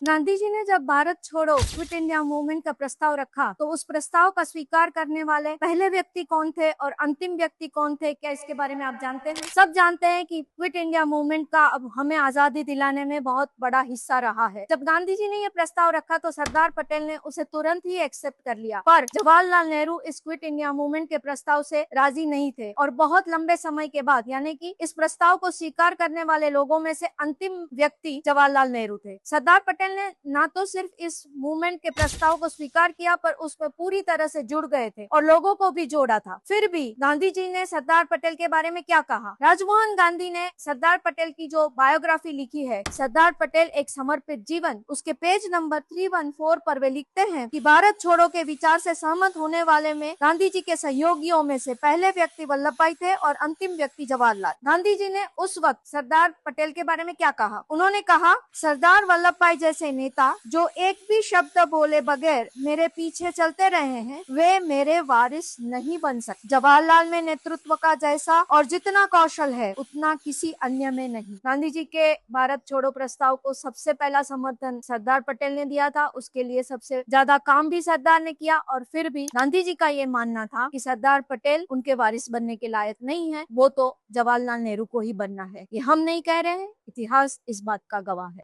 गांधी जी ने जब भारत छोड़ो क्विट इंडिया मूवमेंट का प्रस्ताव रखा तो उस प्रस्ताव का स्वीकार करने वाले पहले व्यक्ति कौन थे और अंतिम व्यक्ति कौन थे, क्या इसके बारे में आप जानते हैं? सब जानते हैं कि क्विट इंडिया मूवमेंट का अब हमें आजादी दिलाने में बहुत बड़ा हिस्सा रहा है। जब गांधी जी ने यह प्रस्ताव रखा तो सरदार पटेल ने उसे तुरंत ही एक्सेप्ट कर लिया, पर जवाहरलाल नेहरू इस क्विट इंडिया मूवमेंट के प्रस्ताव से राजी नहीं थे और बहुत लंबे समय के बाद, यानी कि इस प्रस्ताव को स्वीकार करने वाले लोगों में से अंतिम व्यक्ति जवाहरलाल नेहरू थे। सरदार पटेल ने ना तो सिर्फ इस मूवमेंट के प्रस्ताव को स्वीकार किया, पर उसमें पूरी तरह से जुड़ गए थे और लोगों को भी जोड़ा था। फिर भी गांधी जी ने सरदार पटेल के बारे में क्या कहा? राजमोहन गांधी ने सरदार पटेल की जो बायोग्राफी लिखी है, सरदार पटेल एक समर्पित जीवन, उसके पेज नंबर 314 पर वे लिखते हैं कि भारत छोड़ो के विचार से सहमत होने वाले में गांधी जी के सहयोगियों में से पहले व्यक्ति वल्लभ भाई थे और अंतिम व्यक्ति जवाहरलाल। गांधी जी ने उस वक्त सरदार पटेल के बारे में क्या कहा? उन्होंने कहा, सरदार वल्लभ भाई जैसे नेता जो एक भी शब्द बोले बगैर मेरे पीछे चलते रहे हैं, वे मेरे वारिस नहीं बन सकते। जवाहरलाल में नेतृत्व का जैसा और जितना कौशल है उतना किसी अन्य में नहीं। गांधी जी के भारत छोड़ो प्रस्ताव को सबसे पहला समर्थन सरदार पटेल ने दिया था, उसके लिए सबसे ज्यादा काम भी सरदार ने किया, और फिर भी गांधी जी का ये मानना था कि सरदार पटेल उनके वारिस बनने के लायक नहीं है, वो तो जवाहरलाल नेहरू को ही बनना है। ये हम नहीं कह रहे हैं, इतिहास इस बात का गवाह है।